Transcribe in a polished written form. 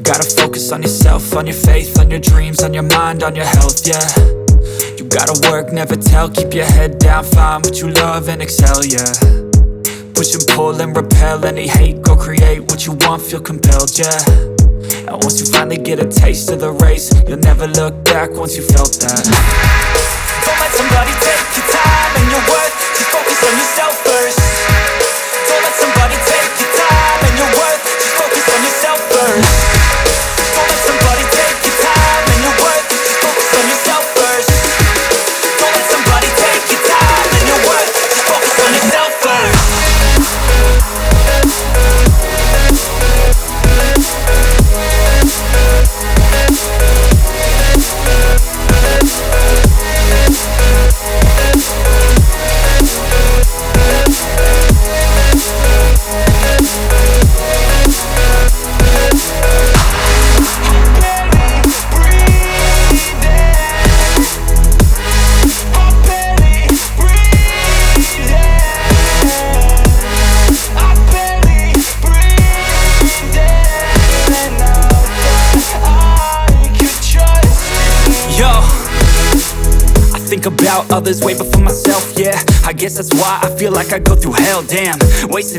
gotta focus on yourself, on your faith, on your dreams, on your mind, on your health, yeah. You gotta work, never tell, keep your head down, find what you love and excel, yeah. Push and pull and repel any hate, go create what you want, feel compelled, yeah. And once you finally get a taste of the race, you'll never look back once you felt that. Don't let somebody take your time and your worth, just focus on yourself first. Don't let somebody take your time and your worth, just focus on yourself first. Don't let somebody take your time and your worth, just focus on yourself first. Don't let somebody take your time and your worth, just focus on yourself first. About others way before myself, yeah. I guess that's why I feel like I go through hell, damn. Wasting